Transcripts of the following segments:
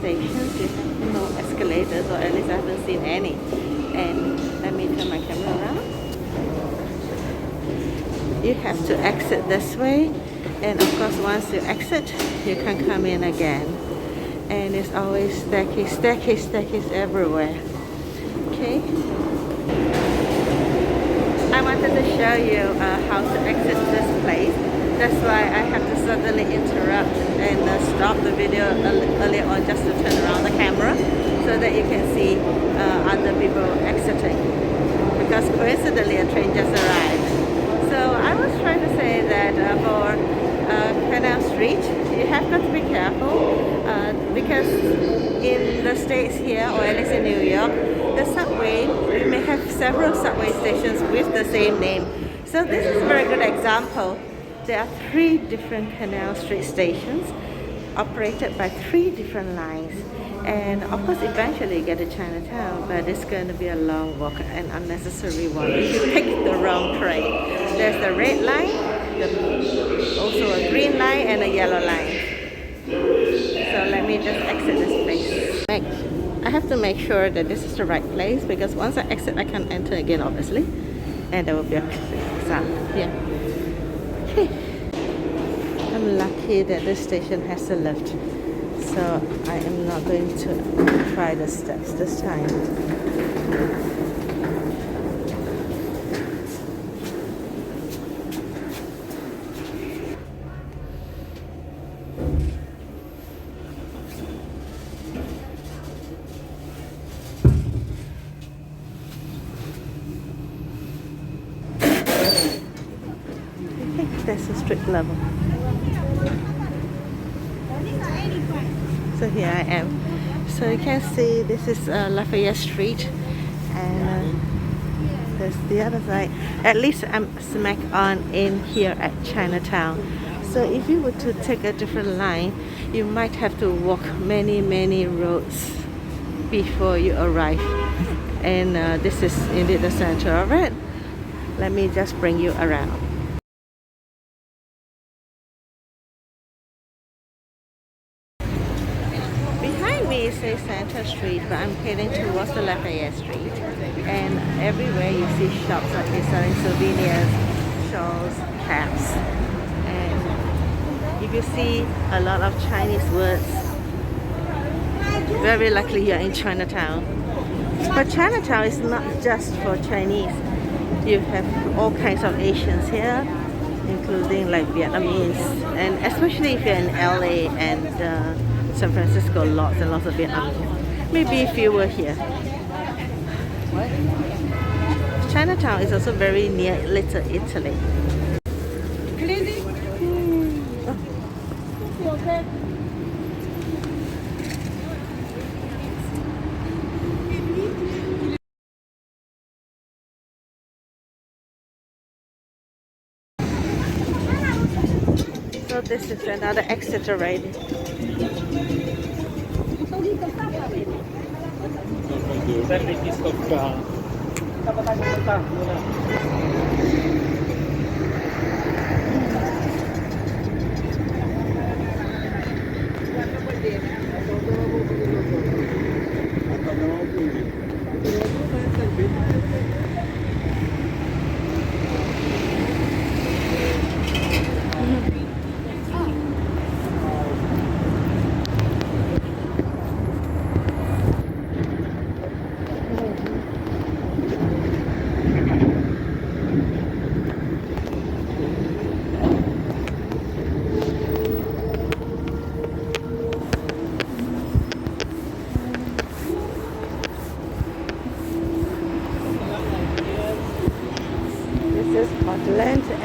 stations, you have no escalators, or at least I haven't seen any. And let me turn my camera around. You have to exit this way, and of course once you exit, you can come in again. And it's always staircase everywhere. Okay. I wanted to show you how to exit this place. That's why I have to suddenly interrupt and stop the video earlier on just to turn around the camera so that you can see other people exiting. Because coincidentally a train just arrived. So I was trying to say that for Canal Street, you have got to be careful because in the States here, or at least in New York, the subway, we may have several subway stations with the same name. So this is a very good example. There are 3 different Canal Street stations operated by 3 different lines. And of course eventually you get to Chinatown, but it's going to be a long walk, an unnecessary one if you take the wrong train. There's the red line, also a green line and a yellow line. So let me just exit this place. I have to make sure that this is the right place because once I exit I can't enter again obviously. And there will be a sound. Yeah. Okay. I'm lucky that this station has a lift. So I am not going to try the steps this time. That's a street level. So here I am. So you can see this is Lafayette Street, and there's the other side. At least I'm smack on in here at Chinatown. So if you were to take a different line, you might have to walk many roads before you arrive. And this is indeed the center of it. Let me just bring you around. It says Center Street, but I'm heading towards the Lafayette Street, and everywhere you see shops like this selling souvenirs, shawls, caps, and if you see a lot of Chinese words, very likely you're in Chinatown. But Chinatown is not just for Chinese. You have all kinds of Asians here, including like Vietnamese, and especially if you're in LA and San Francisco, lots and lots of Vietnamese. Maybe if you were here. Chinatown is also very near Little Italy. So this is another exit already.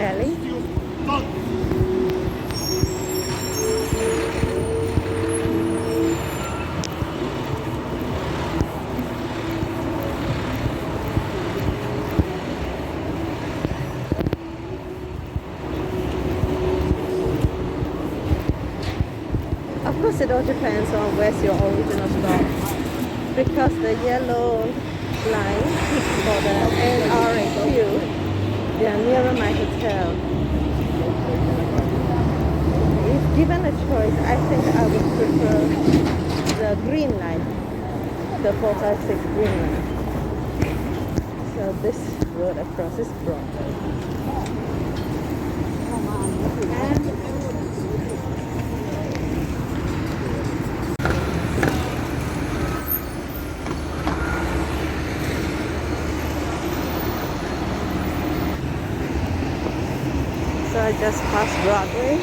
Alley. Of course, it all depends on where's your original stop, because the yellow line for the NRQ, they are nearer my hotel. If given a choice, I think I would prefer the green line, the 456 green line. So this road across is Broadway. So I just passed Broadway,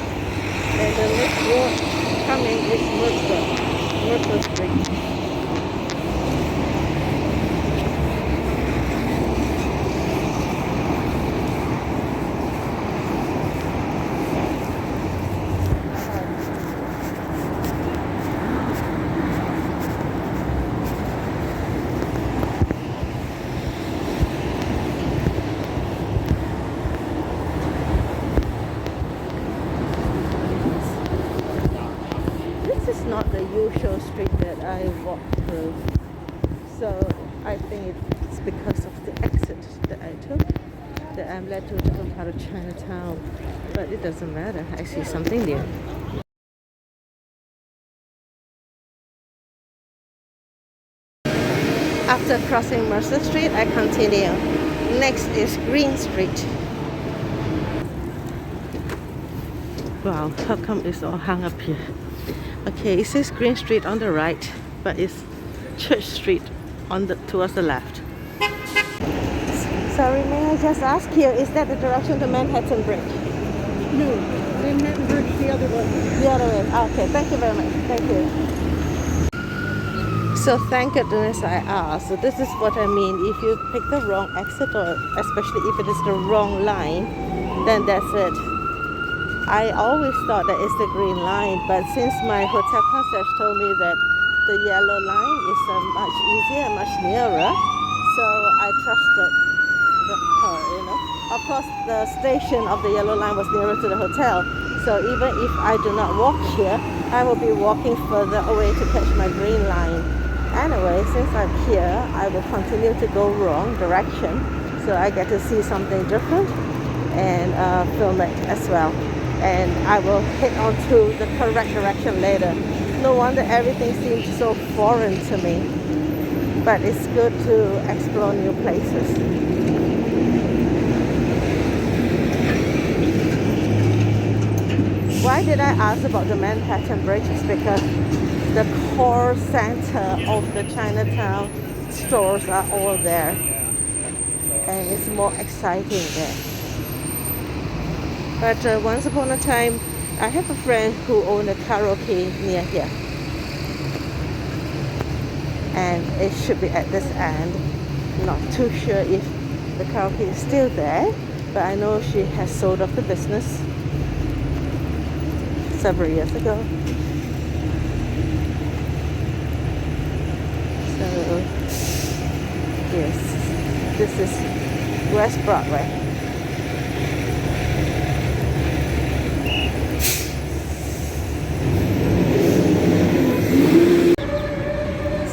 and the next road coming is Mercer Street. This is not the usual street that I walk through, so I think it's because of the exit that I took that I'm led to a different part of Chinatown, but it doesn't matter. I see something new. After crossing Mercer Street, I continue. Next is Green Street. Wow, how come it's all hung up here? Okay, it says Green Street on the right, but it's Church Street towards the left. Sorry, may I just ask you, is that the direction to Manhattan Bridge? No, Manhattan Bridge the other way. The other way. Okay, thank you very much. Thank you. So thank goodness I asked. So this is what I mean. If you pick the wrong exit, or especially if it is the wrong line, then that's it. I always thought that it's the green line, but since my hotel concierge told me that the yellow line is much easier and much nearer, so I trusted her, you know. Of course, the station of the yellow line was nearer to the hotel, so even if I do not walk here, I will be walking further away to catch my green line. Anyway, since I'm here, I will continue to go wrong direction, so I get to see something different and film it as well. And I will head on to the correct direction later. No wonder everything seems so foreign to me, but it's good to explore new places. Why did I ask about the Manhattan Bridge? It's because the core center of the Chinatown stores are all there, and it's more exciting there. But once upon a time, I have a friend who owned a karaoke near here, and it should be at this end. Not too sure if the karaoke is still there, but I know she has sold off the business several years ago. So yes, this is West Broadway.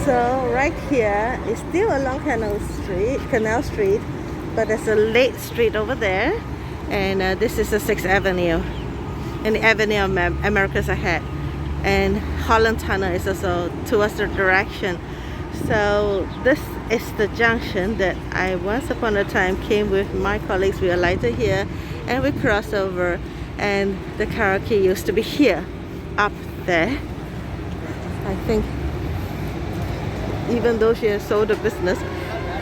So right here is still along Canal Street, but there's a late street over there, and this is the 6th Avenue, and the Avenue of America's ahead, and Holland Tunnel is also towards the direction. So this is the junction that I once upon a time came with my colleagues. We alighted here and we crossed over, and the karaoke used to be here, up there. I think even though she has sold the business,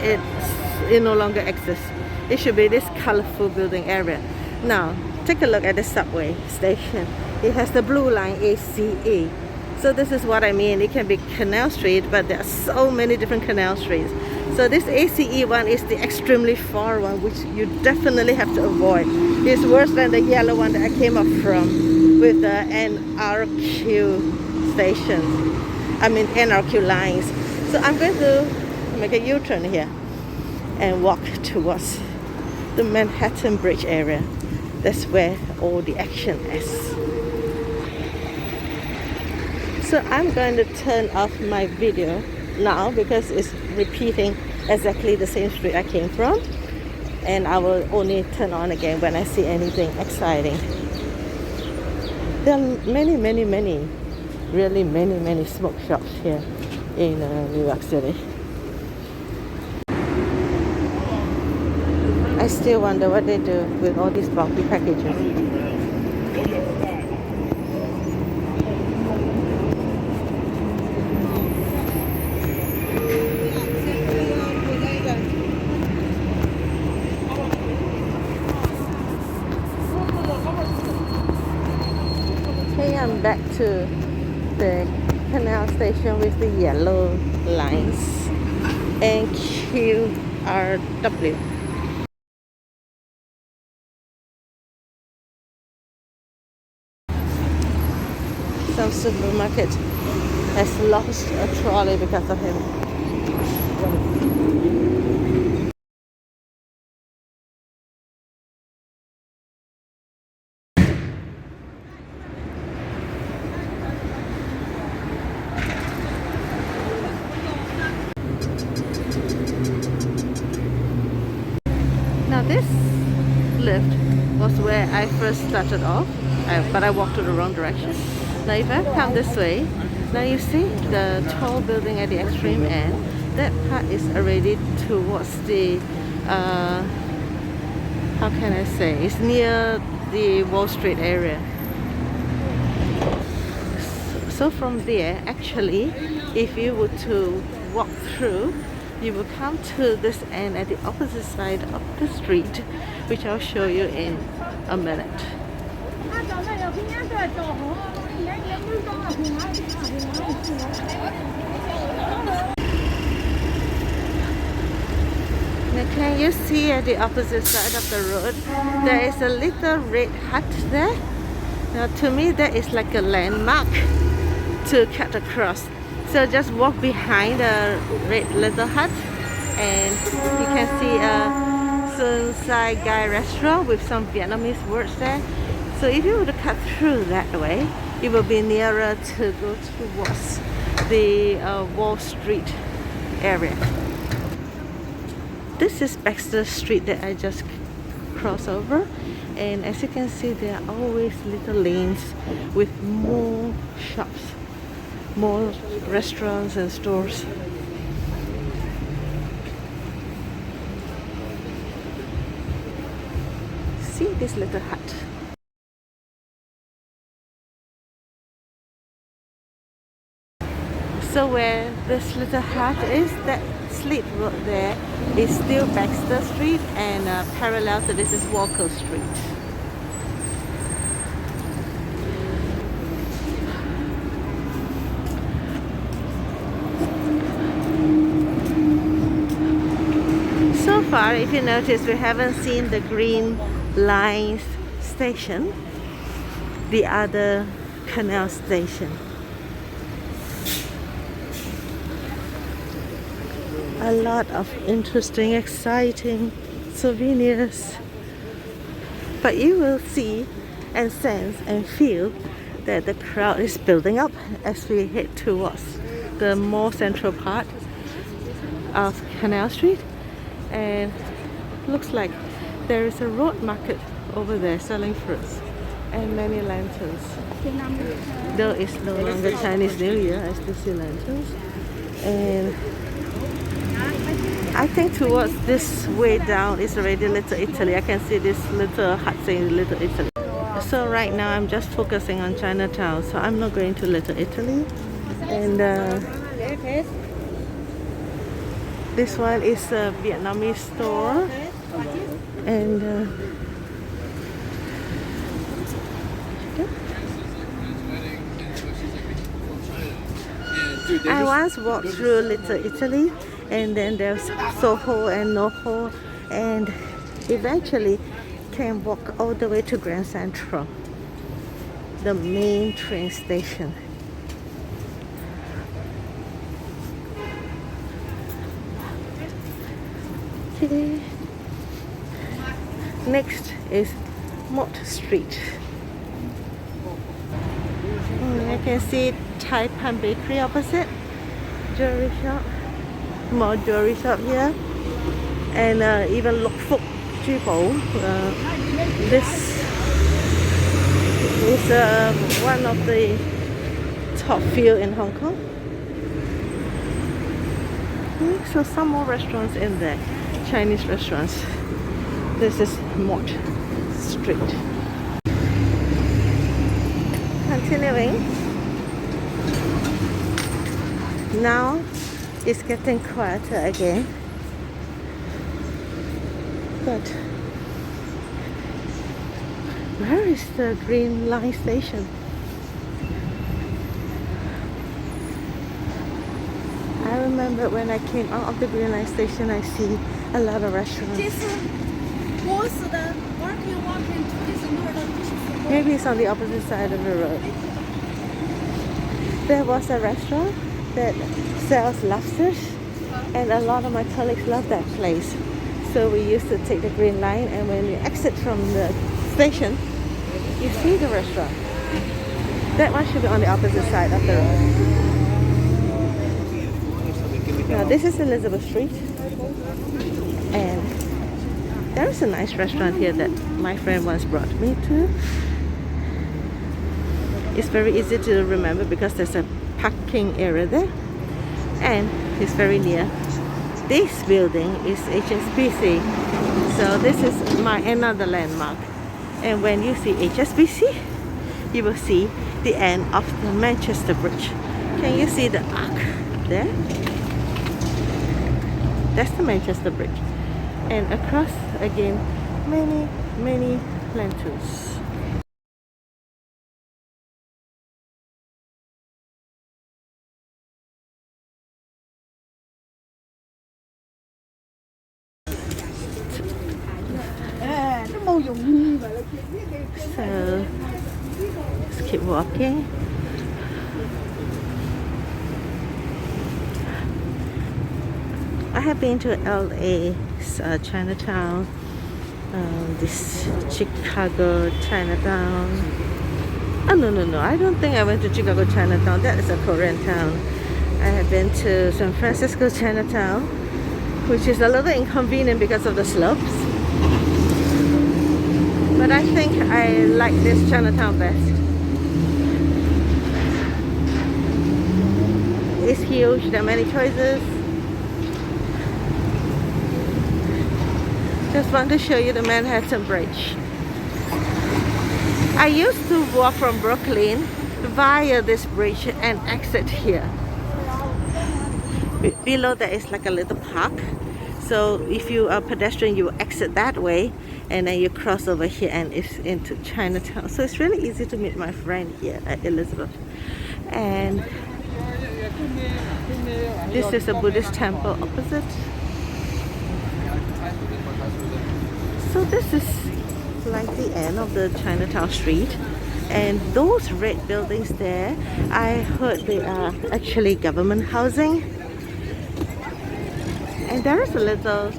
it no longer exists. It should be this colorful building area. Now, take a look at the subway station. It has the blue line, ACE. So this is what I mean. It can be Canal Street, but there are so many different Canal Streets. So this ACE one is the extremely far one, which you definitely have to avoid. It's worse than the yellow one that I came up from with the NRQ stations. I mean NRQ lines. So I'm going to make a U-turn here and walk towards the Manhattan Bridge area. That's where all the action is. So I'm going to turn off my video now because it's repeating exactly the same street I came from, and I will only turn on again when I see anything exciting. There are many, really many smoke shops here. in New York City. I still wonder what they do with all these bulky packages. Okay, I'm back to the canal station with the yellow lines and QRW. Some supermarket has lost a trolley because of him. Now this lift was where I first started off, but I walked to the wrong direction. Now if I come this way, now you see the tall building at the extreme end. That part is already towards the, how can I say, it's near the Wall Street area. So from there, actually, if you were to walk through, you will come to this end at the opposite side of the street, which I'll show you in a minute. Now can you see at the opposite side of the road, there is a little red hut there. Now to me that is like a landmark to cut across. So just walk behind the red little hut and you can see a Sun Sai Gai restaurant with some Vietnamese words there. So if you were to cut through that way, it will be nearer to go towards the Wall Street area. This is Baxter Street that I just crossed over, and as you can see there are always little lanes with more shops, more restaurants and stores. See this little hut. So where this little hut is, that slit road there is still Baxter Street, and parallel to this is Walker Street. So far, if you notice, we haven't seen the Green Line station, the other canal station. A lot of interesting, exciting souvenirs. But you will see and sense and feel that the crowd is building up as we head towards the more central part of Canal Street. And looks like there is a road market over there selling fruits and many lanterns. Though it's no longer Chinese New Year, I still see lanterns. And I think towards this way down is already Little Italy. I can see this little hut saying Little Italy. So right now I'm just focusing on Chinatown, so I'm not going to Little Italy. And this one is a Vietnamese store. And I once walked through Little Italy, and then there's Soho and NoHo, and eventually can walk all the way to Grand Central, the main train station. Okay. Next is Mott Street. I can see Thai Pan Bakery opposite, jewelry shop, more jewelry shop here, and even Lok Fook Jibo. This is one of the top field in Hong Kong. Okay, so some more restaurants in there, Chinese restaurants. This is Mott Street. Continuing. Now it's getting quieter again. But where is the Green Line station? I remember when I came out of the Green Line station, I see a lot of restaurants. Maybe it's on the opposite side of the road. There was a restaurant that sells lobsters, and a lot of my colleagues love that place. So we used to take the Green Line, and when you exit from the station, you see the restaurant. That one should be on the opposite side of the road. Now this is Elizabeth Street, and there is a nice restaurant here that my friend once brought me to. It's very easy to remember because there's a parking area there, and it's very near. This building is HSBC, so this is another landmark. And when you see HSBC, you will see the end of the Manchester Bridge. Can you see the arc there? That's the Manchester Bridge. And across again, many lanterns. So let's keep walking. I have been to LA, Chinatown, this Chicago Chinatown. Oh no, I don't think I went to Chicago Chinatown. That is a Korean town. I have been to San Francisco Chinatown, which is a little inconvenient because of the slopes. But I think I like this Chinatown best. It's huge, there are many choices. Just want to show you the Manhattan Bridge. I used to walk from Brooklyn via this bridge and exit here. Below there is like a little park. So if you are a pedestrian, you exit that way, and then you cross over here and it's into Chinatown. So it's really easy to meet my friend here at Elizabeth. And this is a Buddhist temple opposite. So this is like the end of the Chinatown street. And those red buildings there, I heard they are actually government housing. And there is a little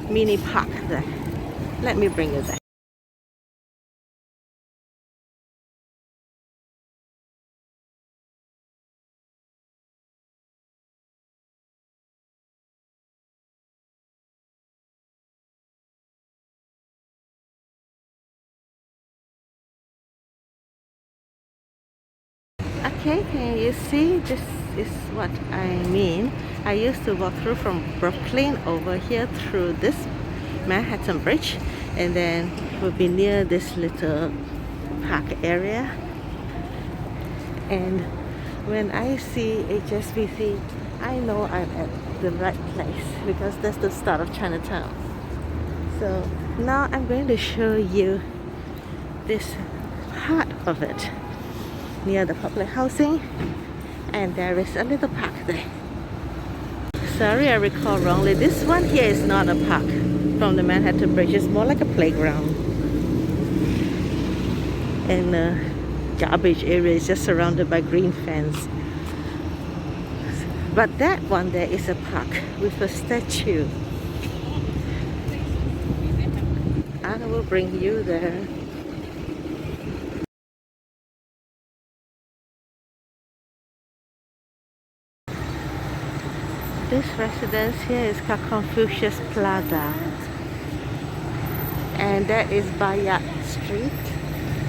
mini park there. Let me bring you there. Okay, can you see? This is what I mean. I used to walk through from Brooklyn over here through this Manhattan Bridge, and then we'll be near this little park area. And when I see HSBC, I know I'm at the right place because that's the start of Chinatown. So now I'm going to show you this part of it near the public housing, and there is a little park there. Sorry, I recall wrongly. This one here is not a park from the Manhattan Bridge. It's more like a playground. And the garbage area is just surrounded by green fence. But that one there is a park with a statue. I will bring you there. This residence here is called Confucius Plaza, and that is Bayard Street.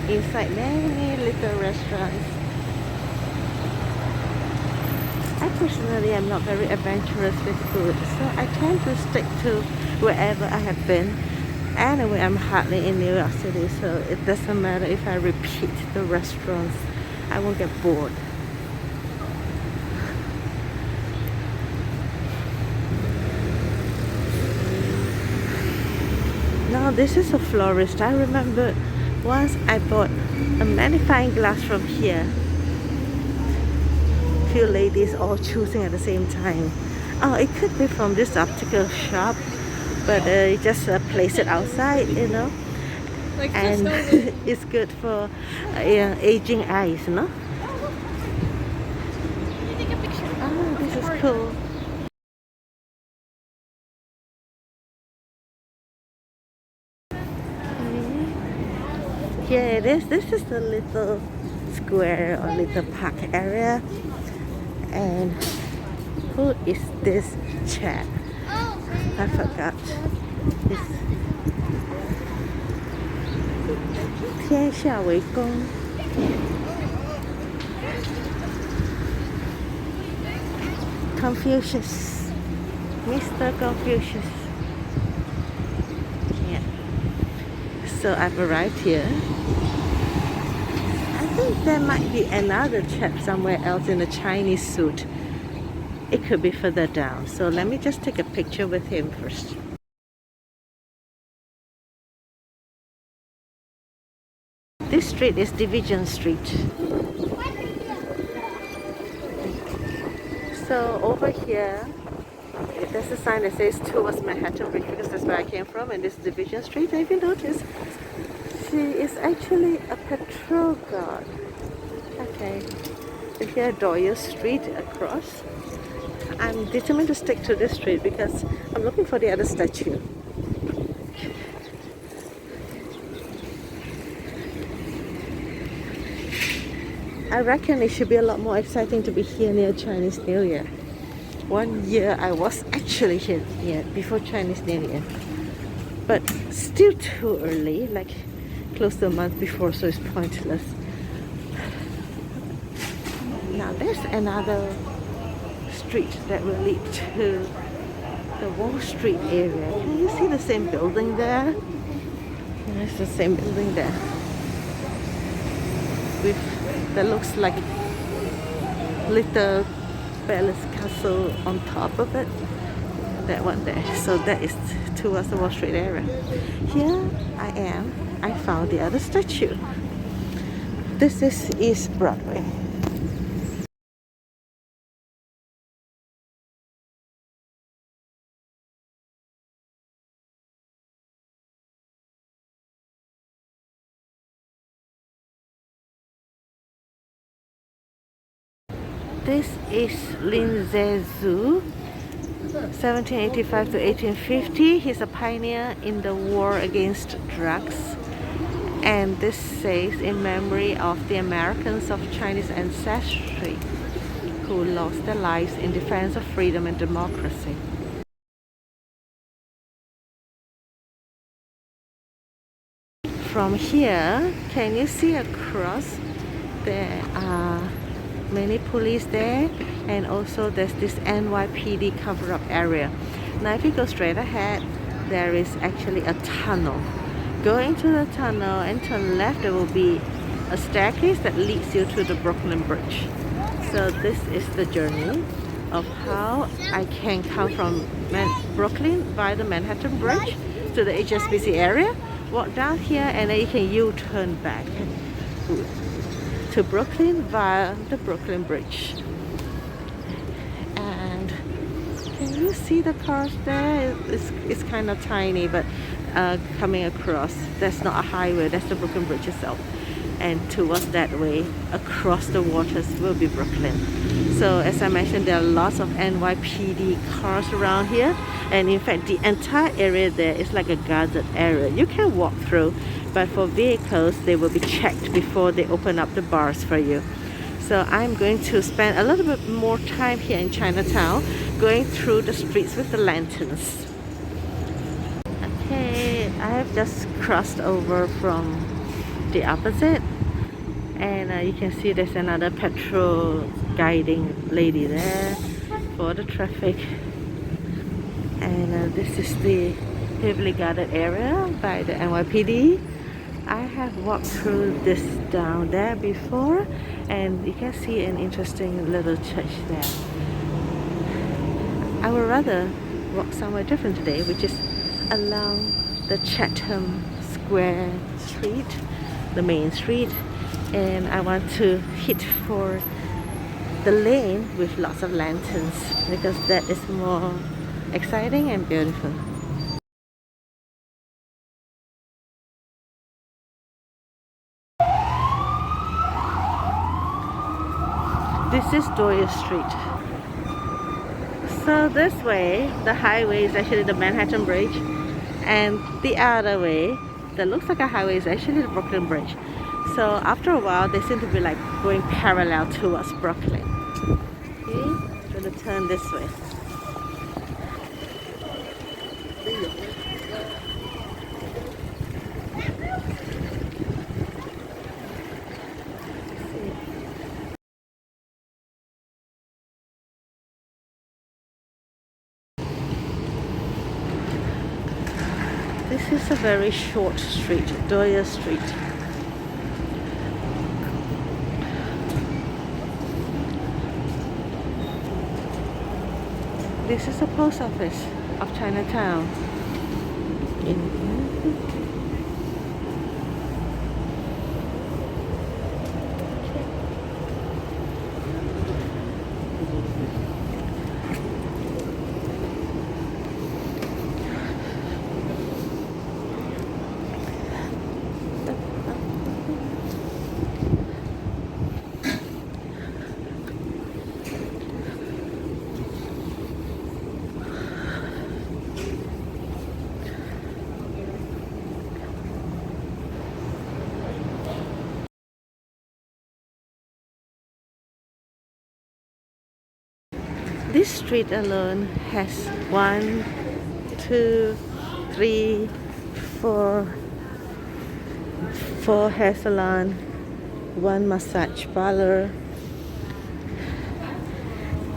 Inside many little restaurants. I personally, I'm not very adventurous with food, so I tend to stick to wherever I have been. Anyway, I'm hardly in New York City, so it doesn't matter if I repeat the restaurants. I won't get bored. Now this is a florist. I remember once I bought a magnifying glass from here. Few ladies all choosing at the same time. Oh, it could be from this optical shop, but you just place it outside, you know, Like and just over. it's good for aging eyes, you know. Can you take a picture? Oh, this is cool. Here it is. This is the little square or little park area. And who is this chap? I forgot. It's 天下为公. Confucius. Mr. Confucius. Yeah. So I've arrived here. I think there might be another chap somewhere else in a Chinese suit. It could be further down. So let me just take a picture with him first. This street is Division Street. So over here, there's a sign that says towards Manhattan Bridge because that's where I came from, and this Division Street. Have you noticed? She is actually a patrol guard. Okay. And here Doyle Street across. I'm determined to stick to this street because I'm looking for the other statue. I reckon it should be a lot more exciting to be here near Chinese New Year. One year I was actually here before Chinese New Year, but still too early, like close to a month before, so it's pointless. Now there's another street that will lead to the Wall Street area. Can you see the same building there? It's the same building there. That looks like little palace castle on top of it. That one there. So that is towards the Wall Street area. Here I am. I found the other statue. This is East Broadway. This is Lin Zezhu, 1785 to 1850. He's a pioneer in the war against drugs. And this says in memory of the Americans of Chinese ancestry who lost their lives in defense of freedom and democracy. From here, can you see across? There are many police there, and also there's this NYPD cover-up area. Now if you go straight ahead, there is actually a tunnel. Go into the tunnel and turn left, there will be a staircase that leads you to the Brooklyn Bridge. So this is the journey of how I can come from Brooklyn via the Manhattan Bridge to the HSBC area, walk down here, and then you can U-turn back to Brooklyn via the Brooklyn Bridge. And can you see the cars there? It's kind of tiny, but coming across, that's not a highway, that's the Brooklyn Bridge itself. And towards that way, across the waters, will be Brooklyn. So as I mentioned, there are lots of NYPD cars around here, and in fact the entire area there is like a guarded area. You can walk through, but for vehicles they will be checked before they open up the bars for you. So I'm going to spend a little bit more time here in Chinatown, going through the streets with the lanterns. Okay, I have just crossed over from the opposite, and you can see there's another patrol guiding lady there for the traffic. And this is the heavily guarded area by the NYPD. I have walked through this down there before, and you can see an interesting little church there. I would rather walk somewhere different today, which is along the Chatham Square Street, the main street, and I want to hit for the lane with lots of lanterns because that is more exciting and beautiful. This is Doyle Street. So this way, the highway is actually the Manhattan Bridge, and the other way, that looks like a highway, is actually the Brooklyn Bridge. So after a while, they seem to be like going parallel towards Brooklyn. Okay, I'm gonna turn this way. This is a very short street, Doyle Street. This is the post office of Chinatown. This street alone has 1, 2, 3, 4 hair salon, 1 massage parlor.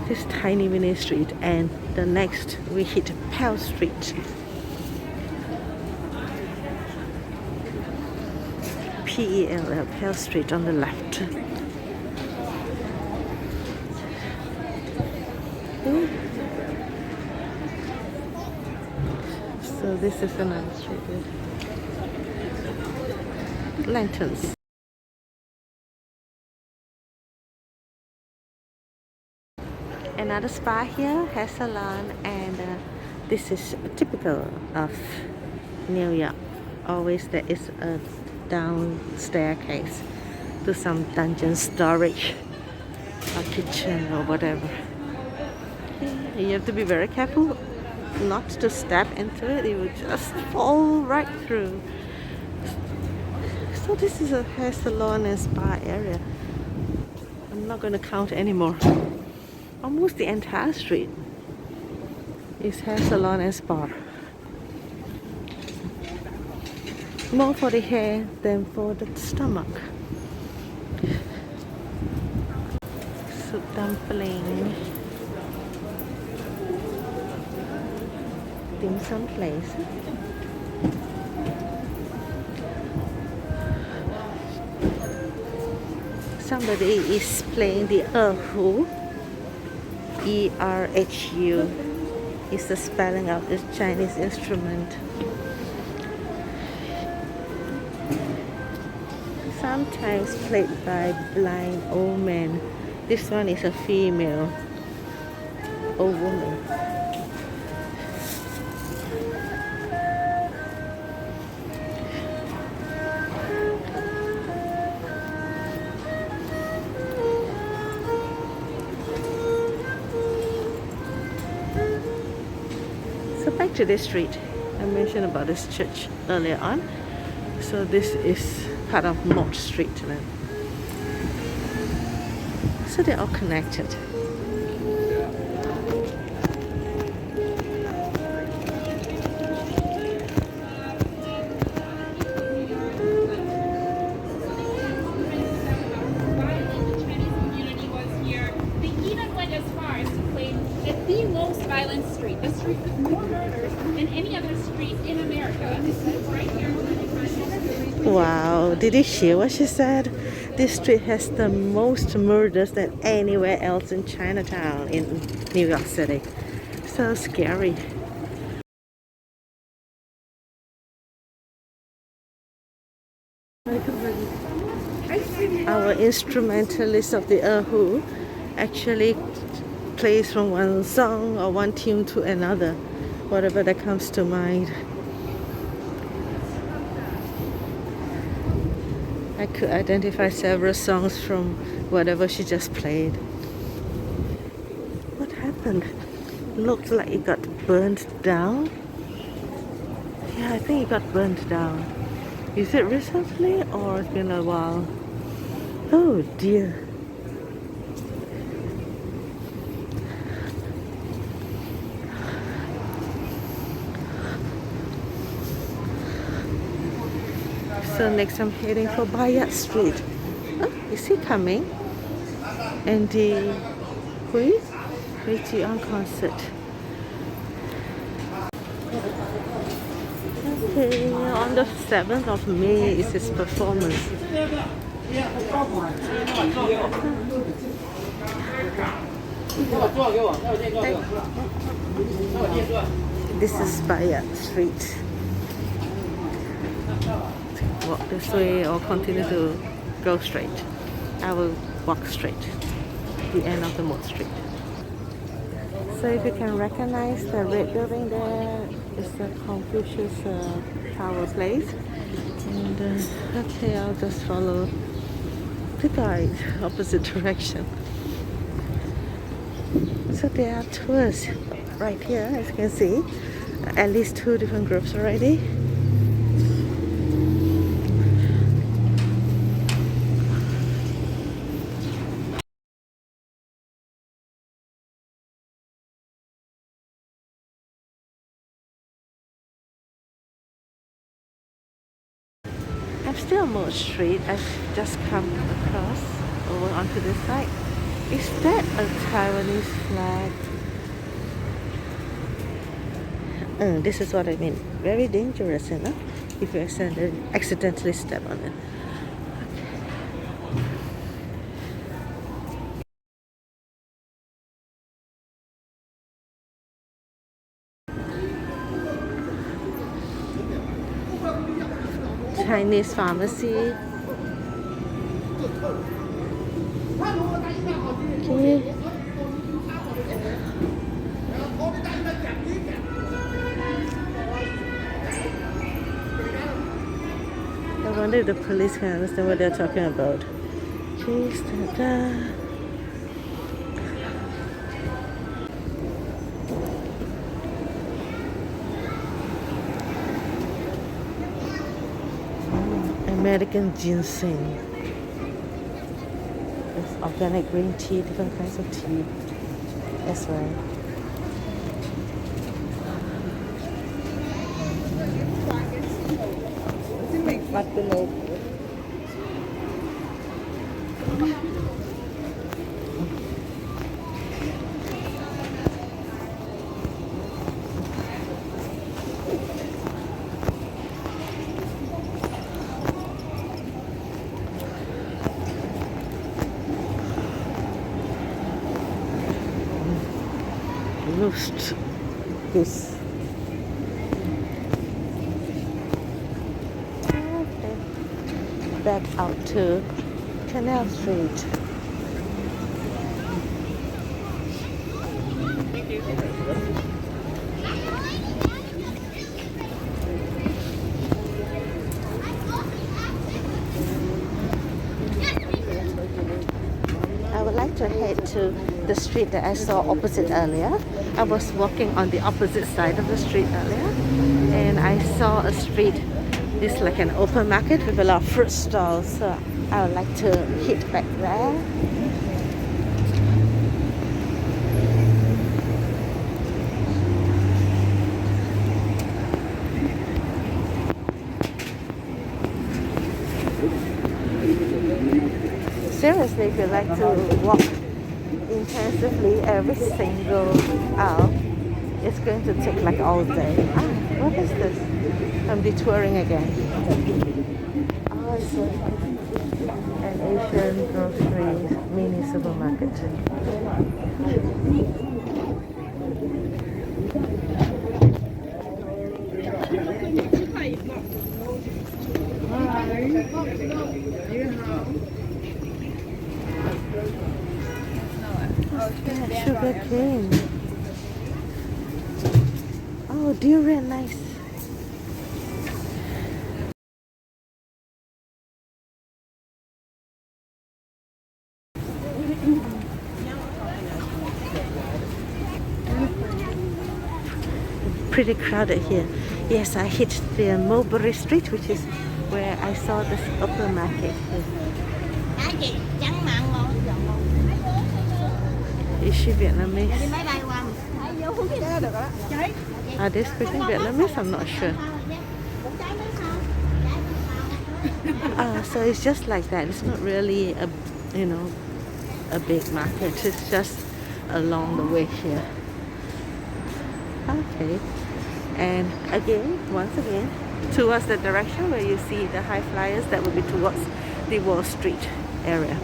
This tiny mini street, and the next we hit Pell Street. P-E-L-L, Pell Street on the left. So this is another street with lanterns. Another spa here, hair salon, and this is typical of New York. Always there is a down staircase to some dungeon storage or kitchen or whatever. You have to be very careful not to step into it, it will just fall right through. So this is a hair salon and spa area. I'm not going to count anymore. Almost the entire street is hair salon and spa. More for the hair than for the stomach. Soup dumpling. Dim sum place. Somebody is playing the erhu. E-R-H-U is the spelling of this Chinese instrument. Sometimes played by blind old men. This one is a female old woman. So back to this street. I mentioned about this church earlier on. So this is part of Mott Street now. So they're all connected. the most violent street, the street with more murders than any other street in America. This is right here. Wow, did you hear what she said? This street has the most murders than anywhere else in Chinatown in New York City. So scary. Our instrumentalist of the Who actually plays from one song or one tune to another, whatever that comes to mind. I could identify several songs from whatever she just played. What happened? Looked like it got burned down. Yeah, I think it got burned down. Is it recently or it's been a while? Oh dear. So next I'm heading for Bayard Street. Oh, is he coming? And the Hui on concert. Okay, on the 7th of May is his performance. This is Bayard Street. Walk this way or continue to go straight. I will walk straight. The end of the Moat Street. So if you can recognize the red building there, is the Confucius Tower place. And okay, I'll just follow the guide opposite direction. So there are tours right here, as you can see. At least 2 different groups already. I'm still on Moat Street. I've just come across over onto this side. Is that a Taiwanese flag? This is what I mean. Very dangerous, you know, if you accidentally step on it. Chinese pharmacy. Okay. I wonder if the police can understand what they're talking about. Okay, American ginseng. It's organic green tea, different kinds of tea. That's right. Roast goose. Okay. Back out to Canal Street. I would like to head to the street that I saw opposite earlier. I was walking on the opposite side of the street earlier, and I saw a street. It's like an open market with a lot of fruit stalls. So I would like to hit back there. Seriously, if you like to walk intensively every single hour, it's going to take like all day. What is this? I'm detouring again. Oh, it's an Asian grocery mini supermarket. Sugar cane. Oh, durian, nice. Pretty crowded here. Yes, I hit the Mulberry Street, which is where I saw this open market here. Is she Vietnamese? Are they speaking Vietnamese? I'm not sure. So it's just like that. It's not really a, a big market. It's just along the way here. Okay. And again, once again, towards the direction where you see the high flyers, that will be towards the Wall Street area.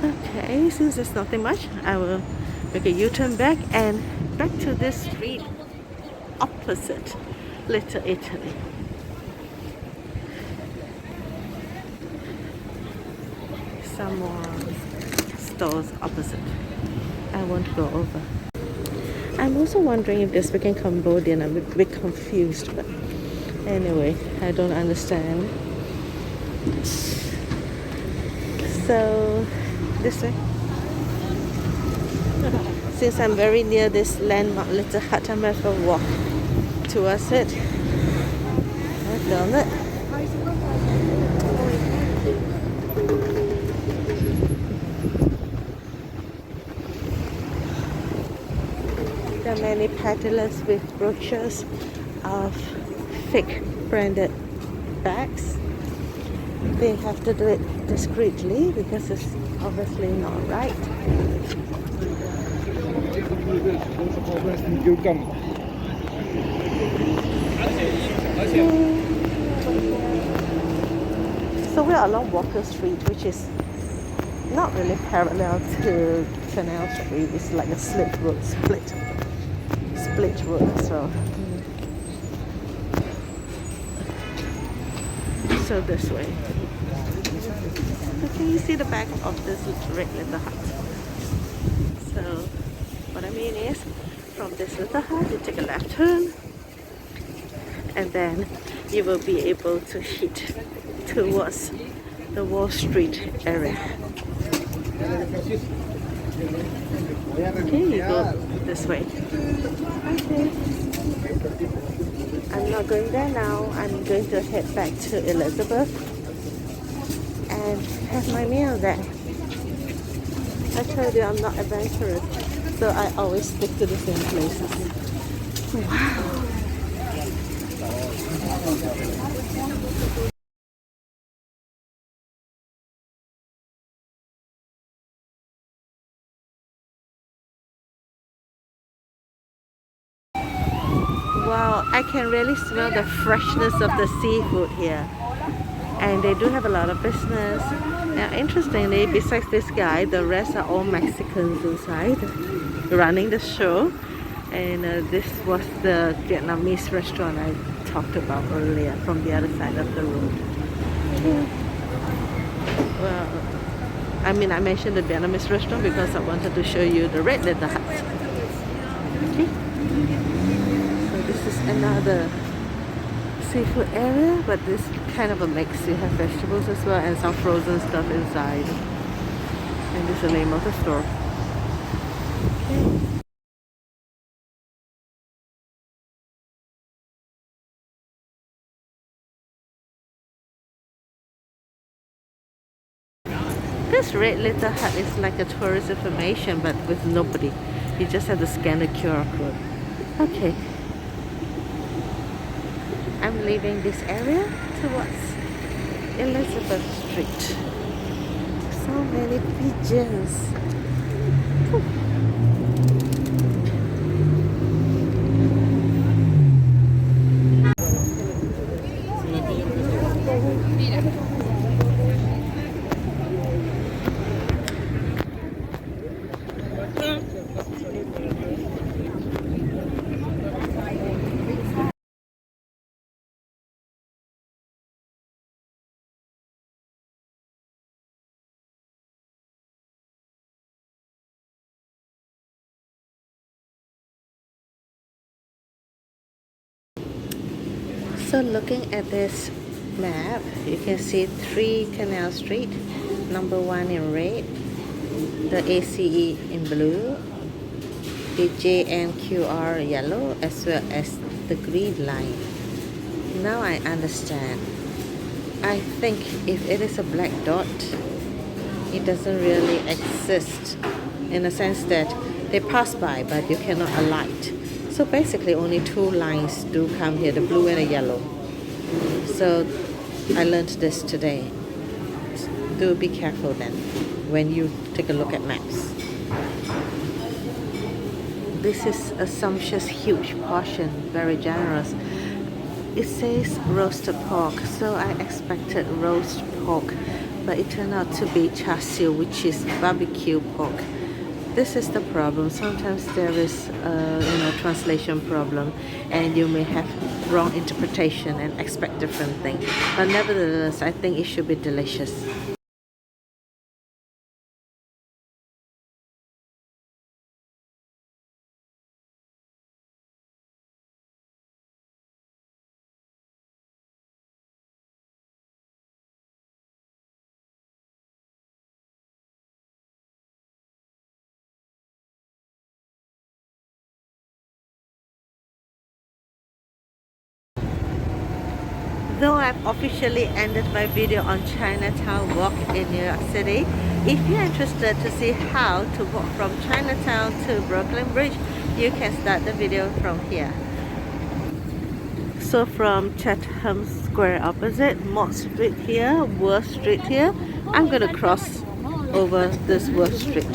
Okay, since there's nothing much, I will make a U-turn back and back to this street opposite Little Italy. Some more stores opposite. I won't go over. I'm also wondering if they're speaking Cambodian. I'm a bit confused, but anyway, I don't understand. So, this way. Since I'm very near this landmark little hut, I'm going to walk towards it. I've done it. There are many peddlers with brochures of fake branded bags. They have to do it discreetly because it's obviously not right. So we're along Walker Street, which is not really parallel to Canal Street. It's like a split road as well. So this way. So can you see the back of this red little hut? So what I mean is, from this little hut, you take a left turn, and then you will be able to hit towards the Wall Street area. Okay, you go this way. Okay. I'm not going there now. I'm going to head back to Elizabeth and have my meal there. I told you I'm not adventurous, so I always stick to the same places. Wow. Wow, I can really smell the freshness of the seafood here. And they do have a lot of business. Now, interestingly, besides this guy, the rest are all Mexicans inside running the show. And this was the Vietnamese restaurant I talked about earlier from the other side of the road. Yeah. Well, I mean, I mentioned the Vietnamese restaurant because I wanted to show you the red little hut. Okay. This is another seafood area, but this kind of a mix. You have vegetables as well and some frozen stuff inside. And this is the name of the store. Okay. This red little hut is like a tourist information, but with nobody. You just have to scan the QR code. Okay. I'm leaving this area towards Elizabeth Street. So many pigeons. So looking at this map, you can see 3 Canal Street, number 1 in red, the ACE in blue, the JNQR yellow, as well as the green line. Now I understand. I think if it is a black dot, it doesn't really exist in a sense that they pass by but you cannot alight. So basically only 2 lines do come here, the blue and the yellow. So I learned this today. Do be careful then when you take a look at maps. This is a sumptuous huge portion, very generous. It says roasted pork, so I expected roast pork, but it turned out to be char siu, which is barbecue pork. This is the problem. Sometimes there is a translation problem, and you may have wrong interpretation and expect different things. But nevertheless, I think it should be delicious. Though I've officially ended my video on Chinatown walk in New York City, if you're interested to see how to walk from Chinatown to Brooklyn Bridge, you can start the video from here. So from Chatham Square opposite, Mott Street here, Worth Street here, I'm gonna cross over this Worth Street.